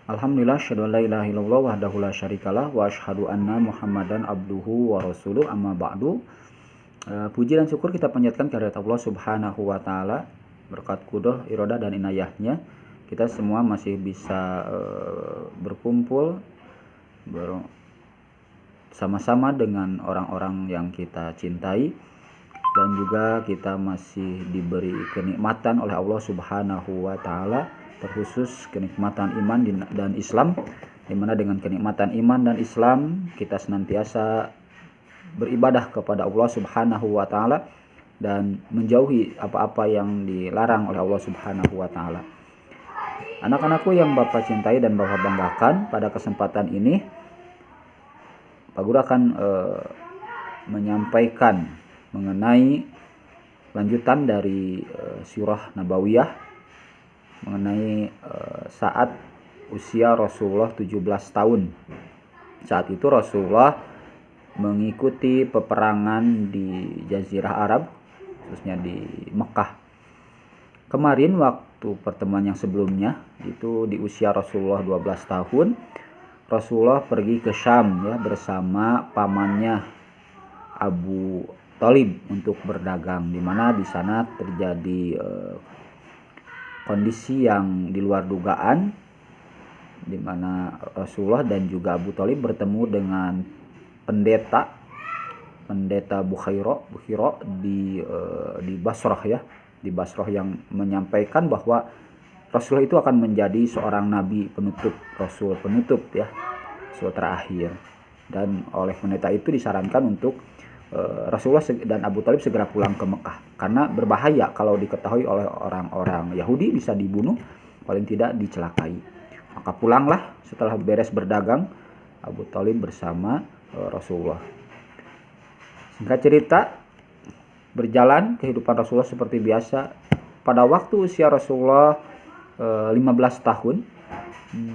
Alhamdulillah, asyhadu an la ilaha illallah wahdahu la syarikalah wa asyhadu anna Muhammadan abduhu wa rasuluh, amma ba'du. Puji dan syukur kita panjatkan kehadirat Allah Subhanahu wa taala, berkat kudoh, irodah dan inayahnya kita semua masih bisa berkumpul bersama-sama dengan orang-orang yang kita cintai, dan juga kita masih diberi kenikmatan oleh Allah Subhanahu wa taala, terkhusus kenikmatan iman dan Islam, di mana dengan kenikmatan iman dan Islam kita senantiasa beribadah kepada Allah Subhanahu wa taala dan menjauhi apa-apa yang dilarang oleh Allah Subhanahu wa taala. Anak-anakku yang Bapak cintai dan Bapak banggakan, pada kesempatan ini Pak Guru akan menyampaikan mengenai lanjutan dari Sirah Nabawiyah mengenai saat usia Rasulullah 17 tahun. Saat itu Rasulullah mengikuti peperangan di Jazirah Arab, khususnya di Mekah. Kemarin waktu pertemuan yang sebelumnya, itu di usia Rasulullah 12 tahun, Rasulullah pergi ke Syam ya bersama pamannya Abu Thalib untuk berdagang, di mana di sana terjadi kondisi yang di luar dugaan, di mana Rasulullah dan juga Abu Thalib bertemu dengan pendeta Bukhairah di Basrah ya, di Basrah, yang menyampaikan bahwa Rasulullah itu akan menjadi seorang nabi penutup, rasul penutup ya, rasul terakhir. Dan oleh pendeta itu disarankan untuk Rasulullah dan Abu Thalib segera pulang ke Mekah, karena berbahaya kalau diketahui oleh orang-orang Yahudi, bisa dibunuh, paling tidak dicelakai. Maka pulanglah setelah beres berdagang Abu Thalib bersama Rasulullah. Singkat cerita, berjalan kehidupan Rasulullah seperti biasa. Pada waktu usia Rasulullah 15 tahun,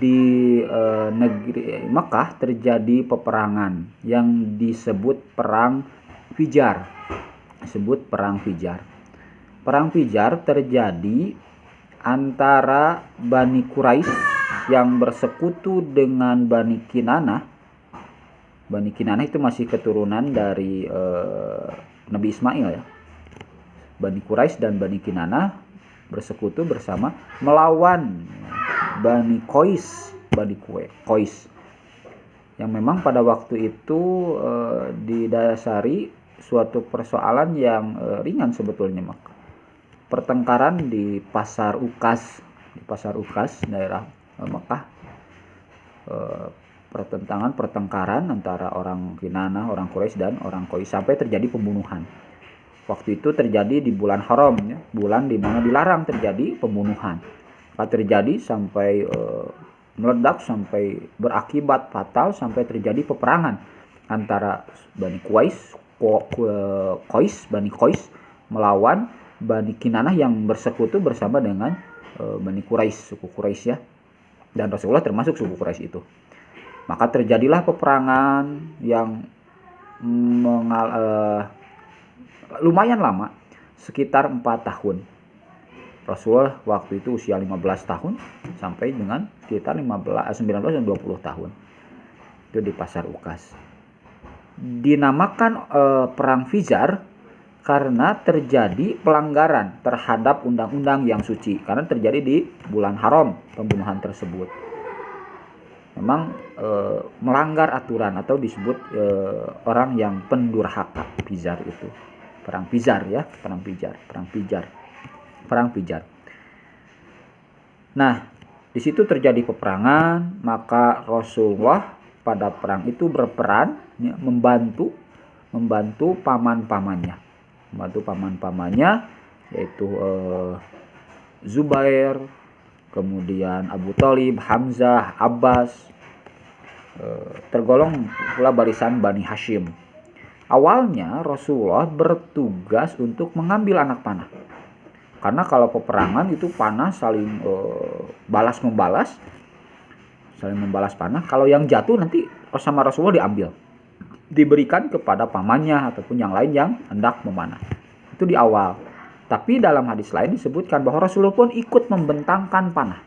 di negeri Mekah terjadi peperangan yang disebut Perang Fijar. Perang Fijar terjadi antara Bani Quraisy yang bersekutu dengan Bani Kinanah. Bani Kinanah itu masih keturunan dari Nabi Ismail ya. Bani Quraisy dan Bani Kinanah bersekutu bersama melawan Bani Qais, yang memang pada waktu itu didasari suatu persoalan yang ringan sebetulnya. Maka pertengkaran di Pasar Ukas daerah Mekah, pertengkaran antara orang Kinanah, orang Quraisy dan orang Qais, sampai terjadi pembunuhan. Waktu itu terjadi di bulan haram ya, bulan di mana dilarang terjadi pembunuhan. Terjadi sampai meledak, sampai berakibat fatal, sampai terjadi peperangan antara Bani Qais melawan Bani Kinanah yang bersekutu bersama dengan Bani Quraisy, suku Quraisy ya. Dan Rasulullah termasuk suku Quraisy itu. Maka terjadilah peperangan yang lumayan lama, sekitar 4 tahun. Rasulullah waktu itu usia 15 tahun sampai dengan sekitar 19 dan 20 tahun. Itu di Pasar Ukas. Dinamakan Perang Fijar karena terjadi pelanggaran terhadap undang-undang yang suci, karena terjadi di bulan haram pembunuhan tersebut. Memang melanggar aturan, atau disebut orang yang pendurhaka. Fijar itu perang Fijar ya, perang Fijar. Nah, di situ terjadi peperangan, maka Rasulullah pada perang itu berperan ya, membantu paman-pamannya, yaitu Zubair, kemudian Abu Thalib, Hamzah, Abbas, tergolong pula barisan Bani Hashim. Awalnya Rasulullah bertugas untuk mengambil anak panah, karena kalau peperangan itu panah saling balas-membalas, panah. Kalau yang jatuh nanti sama Rasulullah diambil, diberikan kepada pamannya ataupun yang lain yang hendak memanah. Itu di awal. Tapi dalam hadis lain disebutkan bahwa Rasulullah pun ikut membentangkan panah.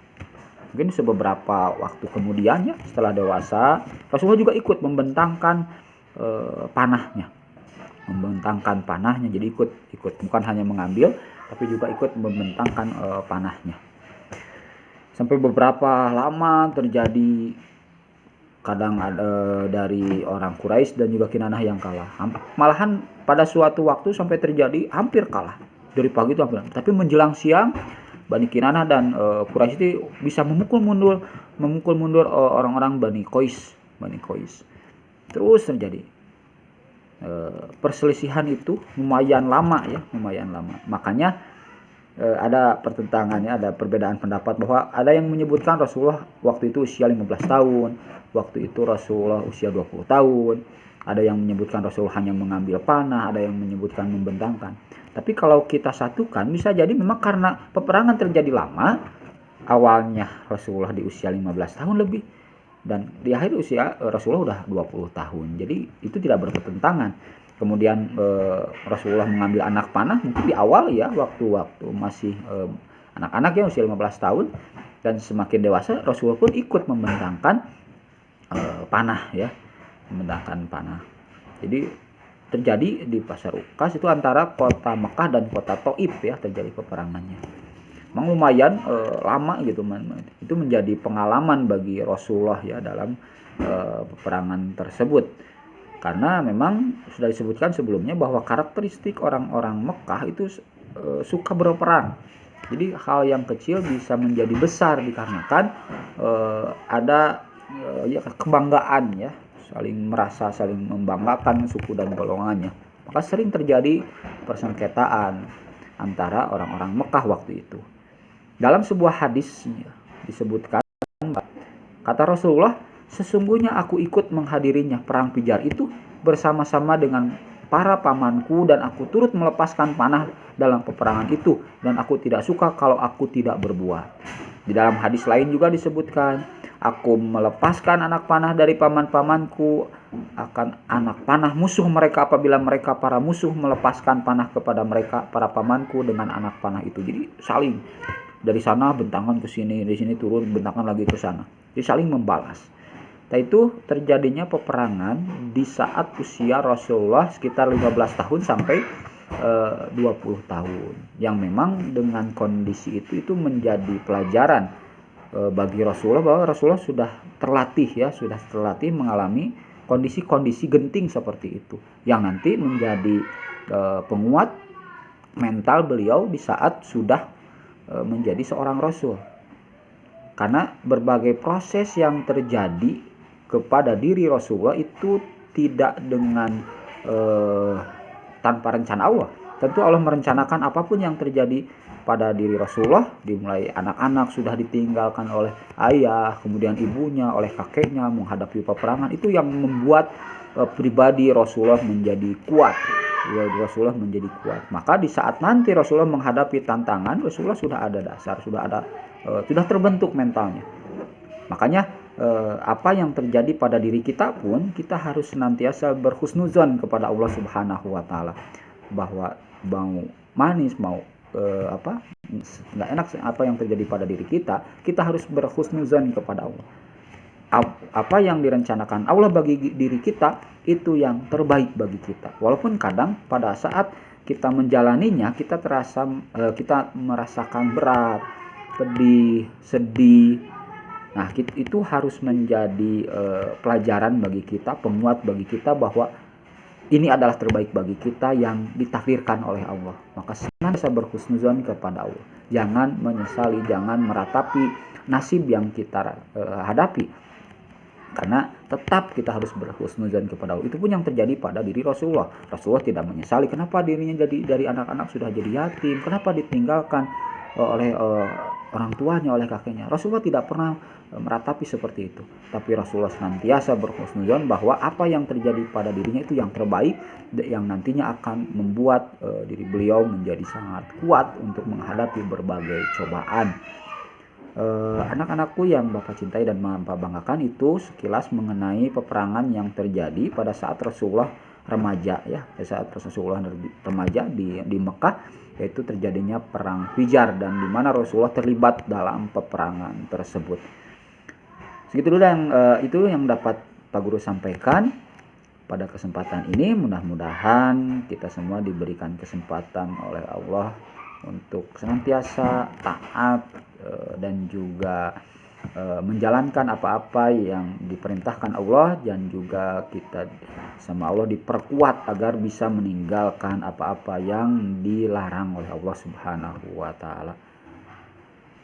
Mungkin beberapa waktu kemudian ya, setelah dewasa, Rasulullah juga ikut membentangkan panahnya. Membentangkan panahnya, jadi ikut bukan hanya mengambil, tapi juga ikut membentangkan panahnya. Sampai beberapa lama terjadi, kadang ada dari orang Quraisy dan juga Kinanah yang kalah. Malahan pada suatu waktu sampai terjadi hampir kalah. Dari pagi itu hampir. Tapi menjelang siang, Bani Kinanah dan Quraisy itu bisa memukul mundur orang-orang Bani Qais. Terus terjadi perselisihan itu lumayan lama. Makanya ada pertentangannya, ada perbedaan pendapat bahwa ada yang menyebutkan Rasulullah waktu itu usia 15 tahun, waktu itu Rasulullah usia 20 tahun, ada yang menyebutkan Rasulullah hanya mengambil panah, ada yang menyebutkan membentangkan. Tapi kalau kita satukan, bisa jadi memang karena peperangan terjadi lama, awalnya Rasulullah di usia 15 tahun lebih, dan di akhir usia Rasulullah udah 20 tahun. Jadi itu tidak bertentangan. Kemudian Rasulullah mengambil anak panah mungkin di awal ya, waktu masih anak-anak ya, usia 15 tahun, dan semakin dewasa Rasulullah pun ikut membentangkan panah ya, membentangkan panah. Jadi terjadi di Pasar Ukas itu antara kota Mekah dan kota Taif ya, terjadi peperangannya. Memang lumayan lama gitu, itu menjadi pengalaman bagi Rasulullah ya dalam peperangan tersebut. Karena memang sudah disebutkan sebelumnya bahwa karakteristik orang-orang Mekah itu suka berperang. Jadi hal yang kecil bisa menjadi besar dikarenakan ada ya kebanggaan ya, saling membanggakan suku dan golongannya. Maka sering terjadi persengketaan antara orang-orang Mekah waktu itu. Dalam sebuah hadis disebutkan, kata Rasulullah, sesungguhnya aku ikut menghadirinya perang Fijar itu bersama-sama dengan para pamanku, dan aku turut melepaskan panah dalam peperangan itu, dan aku tidak suka kalau aku tidak berbuat. Di dalam hadis lain juga disebutkan, aku melepaskan anak panah dari paman-pamanku akan anak panah musuh mereka apabila mereka para musuh melepaskan panah kepada mereka para pamanku dengan anak panah itu. Jadi saling, dari sana bentangan ke sini, di sini turun bentangan lagi ke sana. Jadi saling membalas. Nah, itu terjadinya peperangan di saat usia Rasulullah sekitar 15 tahun sampai 20 tahun. Yang memang dengan kondisi itu menjadi pelajaran bagi Rasulullah, bahwa Rasulullah sudah terlatih mengalami kondisi-kondisi genting seperti itu, yang nanti menjadi penguat mental beliau di saat sudah menjadi seorang Rasul. Karena berbagai proses yang terjadi kepada diri Rasulullah itu tidak dengan tanpa rencana Allah. Tentu Allah merencanakan apapun yang terjadi pada diri Rasulullah, dimulai anak-anak sudah ditinggalkan oleh ayah, kemudian ibunya, oleh kakeknya menghadapi peperangan, itu yang membuat pribadi Rasulullah menjadi kuat. Maka di saat nanti Rasulullah menghadapi tantangan, Rasulullah sudah ada dasar, sudah terbentuk mentalnya. Makanya apa yang terjadi pada diri kita pun, kita harus senantiasa berhusnuzon kepada Allah Subhanahu wa taala, bahwa mau manis mau nggak enak apa yang terjadi pada diri kita harus berhusnuzon kepada Allah. Apa yang direncanakan Allah bagi diri kita itu yang terbaik bagi kita. Walaupun kadang pada saat kita menjalaninya kita merasakan berat, pedih, sedih. Nah, itu harus menjadi pelajaran bagi kita, penguat bagi kita bahwa ini adalah terbaik bagi kita yang ditakdirkan oleh Allah. Maka senantiasa berhusnuzon kepada Allah. Jangan menyesali, jangan meratapi nasib yang kita hadapi. Karena tetap kita harus berhusnuzon kepada Allah. Itu pun yang terjadi pada diri Rasulullah. Rasulullah tidak menyesali kenapa dirinya dari anak-anak sudah jadi yatim, kenapa ditinggalkan oleh orang tuanya, oleh kakeknya. Rasulullah tidak pernah meratapi seperti itu. Tapi Rasulullah senantiasa berhusnuzon bahwa apa yang terjadi pada dirinya itu yang terbaik, yang nantinya akan membuat diri beliau menjadi sangat kuat untuk menghadapi berbagai cobaan. Anak-anakku yang Bapak cintai dan Bapak banggakan, itu sekilas mengenai peperangan yang terjadi pada saat Rasulullah remaja ya, pada saat Rasulullah remaja di Mekah, yaitu terjadinya perang Fijar, dan di mana Rasulullah terlibat dalam peperangan tersebut. Segitu dulu yang itu yang dapat Pak Guru sampaikan pada kesempatan ini. Mudah-mudahan kita semua diberikan kesempatan oleh Allah untuk senantiasa taat dan juga menjalankan apa-apa yang diperintahkan Allah, dan juga kita sama Allah diperkuat agar bisa meninggalkan apa-apa yang dilarang oleh Allah Subhanahu wa taala.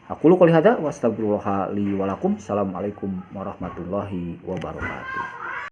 Aqulu qouli hadza wa astaghfirullah li wa lakum. Assalamualaikum warahmatullahi wabarakatuh.